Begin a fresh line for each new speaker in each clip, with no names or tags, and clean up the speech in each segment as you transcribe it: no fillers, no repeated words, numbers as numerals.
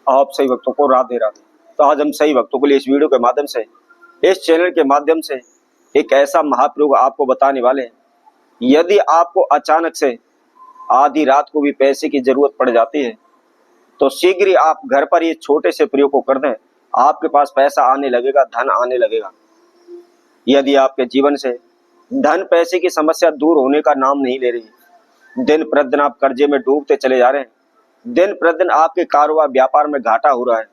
आप सही भक्तों को राधे राधे। तो आज हम सही भक्तों के लिए इस वीडियो के माध्यम से, इस चैनल के माध्यम से एक ऐसा महाप्रयोग आपको बताने वाले हैं। यदि आपको अचानक से आधी रात को भी पैसे की जरूरत पड़ जाती है तो शीघ्र ही आप घर पर ये छोटे से प्रयोग को कर दें, आपके पास पैसा आने लगेगा, धन आने लगेगा। यदि आपके जीवन से धन पैसे की समस्या दूर होने का नाम नहीं ले रही, दिन प्रतिदिन आप कर्जे में डूबते चले जा रहे हैं, दिन प्रतिदिन आपके कारोबार व्यापार में घाटा हो रहा है,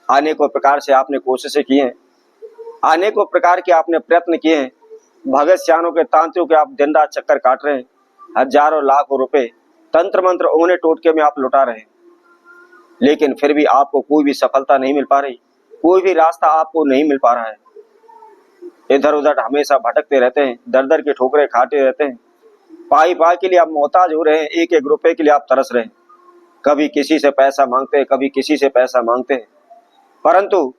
अनेकों प्रकार से आपने कोशिशें की हैं, अनेकों प्रकार के आपने प्रयत्न किए हैं, भगत सियानों के तांत्रिकों के आप दिन रात चक्कर काट रहे हैं, हजारों लाखों रुपए तंत्र मंत्र उन्हें टोटके में आप लुटा रहे हैं, लेकिन फिर भी आपको कोई भी सफलता नहीं मिल पा रही, कोई भी रास्ता आपको नहीं मिल पा रहा है। इधर उधर हमेशा भटकते रहते हैं, दर दर के ठोकरे खाते रहते हैं, पाई पाई के लिए आप मोहताज हो रहे हैं, एक एक रुपए के लिए आप तरस रहे हैं। कभी किसी से पैसा मांगते हैं, कभी किसी से पैसा मांगते हैं, परंतु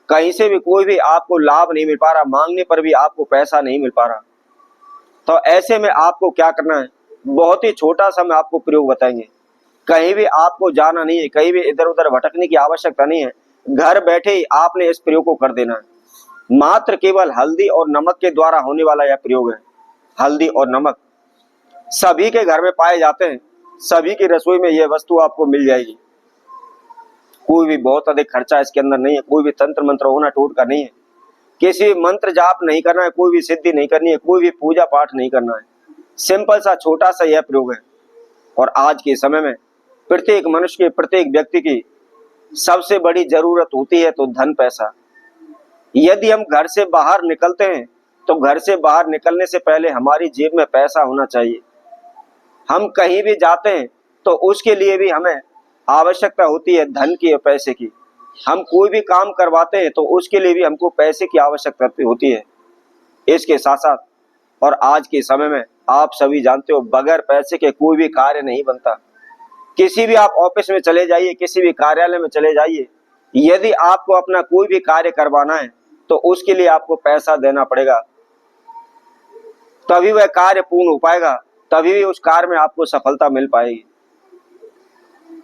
कहीं से भी कोई भी आपको लाभ नहीं मिल पा रहा, मांगने पर भी आपको पैसा नहीं मिल पा रहा। तो ऐसे में आपको क्या करना है, बहुत ही छोटा सा मैं आपको प्रयोग बताएंगे। कहीं भी आपको जाना नहीं है, कहीं भी इधर उधर भटकने की आवश्यकता नहीं है, घर बैठे ही आपने इस प्रयोग को कर देना है। मात्र केवल हल्दी और नमक के द्वारा होने वाला यह प्रयोग है। हल्दी और नमक सभी के घर में पाए जाते हैं, सभी की रसोई में यह वस्तु आपको मिल जाएगी। कोई भी बहुत अधिक खर्चा इसके अंदर नहीं है, कोई भी तंत्र मंत्र होना टोटका नहीं है, किसी मंत्र जाप नहीं करना है, कोई भी सिद्धि नहीं करनी है, कोई भी पूजा पाठ नहीं करना है। सिंपल सा छोटा सा यह प्रयोग है। और आज के समय में प्रत्येक मनुष्य की, प्रत्येक व्यक्ति की सबसे बड़ी जरूरत होती है तो धन पैसा। यदि हम घर से बाहर निकलते हैं तो घर से बाहर निकलने से पहले हमारी जेब में पैसा होना चाहिए। हम कहीं भी जाते हैं तो उसके लिए भी हमें आवश्यकता होती है धन की और पैसे की। हम कोई भी काम करवाते हैं तो उसके लिए भी हमको पैसे की आवश्यकता होती है। इसके साथ साथ और आज के समय में आप सभी जानते हो, बगैर पैसे के कोई भी कार्य नहीं बनता। किसी भी आप ऑफिस में चले जाइए, किसी भी कार्यालय में चले जाइए, यदि आपको अपना कोई भी कार्य करवाना है तो उसके लिए आपको पैसा देना पड़ेगा, तभी वह कार्य पूर्ण हो पाएगा, तभी भी उस कार्य में आपको सफलता मिल पाएगी।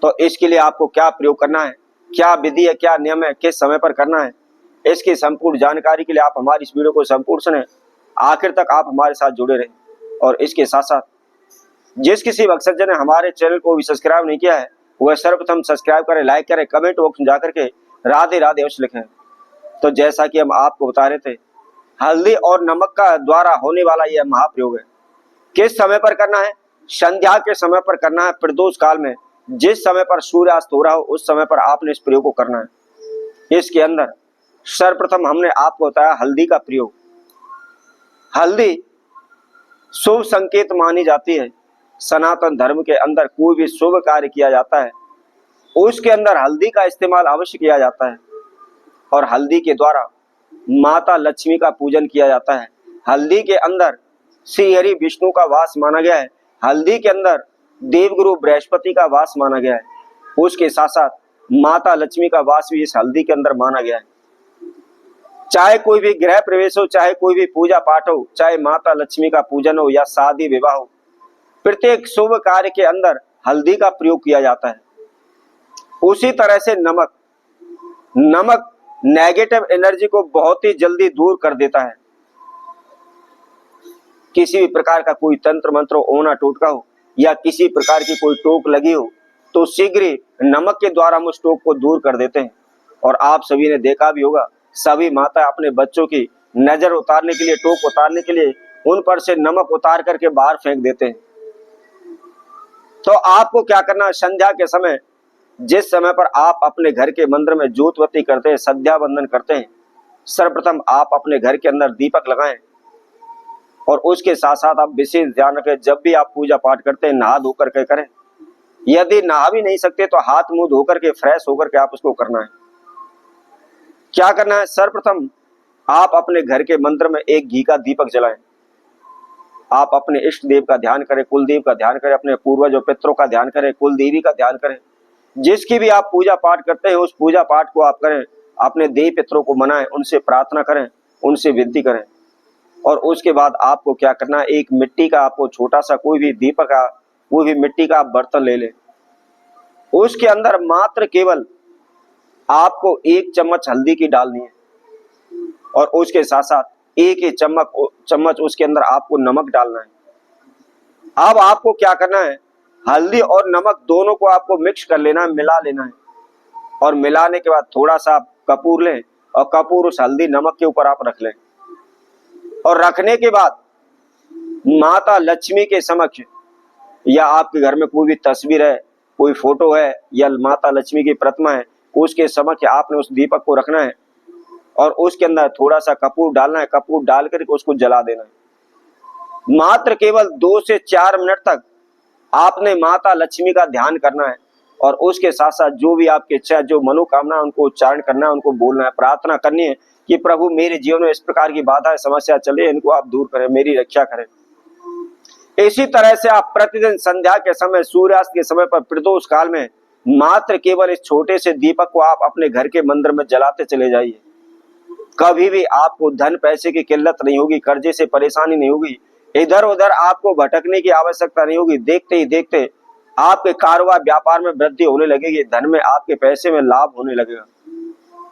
तो इसके लिए आपको क्या प्रयोग करना है, क्या विधि है, क्या नियम है, किस समय पर करना है, इसकी संपूर्ण जानकारी के लिए आप हमारी इस वीडियो को संपूर्ण सुने, आखिर तक आप हमारे साथ जुड़े रहें। और इसके साथ साथ जिस किसी भक्तजन ने हमारे चैनल को भी सब्सक्राइब नहीं किया है वह सर्वप्रथम सब्सक्राइब करें, लाइक करें, कमेंट बॉक्स में जाकर के राधे राधे अवश्य लिखें। तो जैसा कि हम आपको बता रहे थे, हल्दी और नमक का द्वारा होने वाला यह महाप्रयोग है। किस समय पर करना है, संध्या के समय पर करना है, प्रदोष काल में जिस समय पर सूर्यास्त हो रहा हो उस समय पर आपने इस प्रयोग को करना है। इसके अंदर सर्वप्रथम हमने आपको बताया हल्दी का प्रयोग। हल्दी शुभ संकेत मानी जाती है। सनातन धर्म के अंदर कोई भी शुभ कार्य किया जाता है उसके अंदर हल्दी का इस्तेमाल अवश्य किया जाता है। और हल्दी के द्वारा माता लक्ष्मी का पूजन किया जाता है। हल्दी के अंदर श्री हरि विष्णु का वास माना गया है। हल्दी के अंदर देवगुरु बृहस्पति का वास माना गया है। उसके साथ साथ माता लक्ष्मी का वास भी इस हल्दी के अंदर माना गया है। चाहे कोई भी गृह प्रवेश हो, चाहे कोई भी पूजा पाठ हो, चाहे माता लक्ष्मी का पूजन हो या शादी विवाह हो, प्रत्येक शुभ कार्य के अंदर हल्दी का प्रयोग किया जाता है। उसी तरह से नमक, नमक नेगेटिव एनर्जी को बहुत ही जल्दी दूर कर देता है। किसी भी प्रकार का कोई तंत्र मंत्र ओना टोटका हो या किसी प्रकार की कोई टोक लगी हो तो शीघ्र ही नमक के द्वारा हम उस टोक को दूर कर देते हैं। और आप सभी ने देखा भी होगा, सभी माता अपने बच्चों की नजर उतारने के लिए, टोक उतारने के लिए उन पर से नमक उतार करके बाहर फेंक देते हैं। तो आपको क्या करना है, संध्या के समय जिस समय पर आप अपने घर के मंदिर में ज्योतबत्ती करते हैं, संध्या वंदन करते हैं, सर्वप्रथम आप अपने घर के अंदर दीपक लगाएं। और उसके साथ साथ आप विशेष ध्यान रखें, जब भी आप पूजा पाठ करते हैं नहा धो करके करें। यदि नहा भी नहीं सकते तो हाथ मुंह धो करके फ्रेश होकर के आप उसको करना है। क्या करना है, सर्वप्रथम आप अपने घर के मंदिर में एक घी का दीपक जलाएं। आप अपने इष्ट देव का ध्यान करें, कुल देव का ध्यान करें, अपने पूर्वजों पितरों का ध्यान करें, कुल देवी का ध्यान करें। जिसकी भी आप पूजा पाठ करते हैं उस पूजा पाठ को आप करें, अपने देव पितरों को मनाएं, उनसे प्रार्थना करें, उनसे विनती करें। और उसके बाद आपको क्या करना है, एक मिट्टी का आपको छोटा सा कोई भी दीपक का, कोई भी मिट्टी का आप बर्तन ले लें। उसके अंदर मात्र केवल आपको 1 चम्मच हल्दी की डालनी है और उसके साथ साथ 1 चम्मच उसके अंदर आपको नमक डालना है। अब आपको क्या करना है, हल्दी और नमक दोनों को आपको मिक्स कर लेना है, मिला लेना है। और मिलाने के बाद थोड़ा सा आप कपूर लें और कपूर उस हल्दी नमक के ऊपर आप रख लें। और रखने के बाद माता लक्ष्मी के समक्ष या आपके घर में कोई भी तस्वीर है, कोई फोटो है या माता लक्ष्मी की प्रतिमा है, उसके समक्ष आपने उस दीपक को रखना है और उसके अंदर थोड़ा सा कपूर डालना है। कपूर डाल करके उसको जला देना है। मात्र केवल 2 से 4 मिनट तक आपने माता लक्ष्मी का ध्यान करना है और उसके साथ साथ जो भी आपकी इच्छा, जो मनोकामना, उनको उच्चारण करना है, उनको बोलना है, प्रार्थना करनी है कि प्रभु मेरे जीवन में इस प्रकार की बाधाएं, समस्या चले, इनको आप दूर करें, मेरी रक्षा करें। इसी तरह से आप प्रतिदिन संध्या के समय, सूर्यास्त के समय पर प्रदोष काल में मात्र केवल इस छोटे से दीपक को आप अपने घर के मंदिर में जलाते चले जाइए। कभी भी आपको धन पैसे की किल्लत नहीं होगी, कर्जे से परेशानी नहीं होगी, इधर उधर आपको भटकने की आवश्यकता नहीं होगी। देखते ही देखते आपके कारोबार व्यापार में वृद्धि होने लगेगी, धन में, आपके पैसे में लाभ होने लगेगा।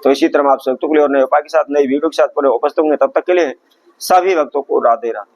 तो इसी तरह आप सब के लिए और नए उपाय के साथ, नई वीडियो के साथ पुनः उपस्थित होंगे। तब तक के लिए सभी भक्तों को राधे राधे।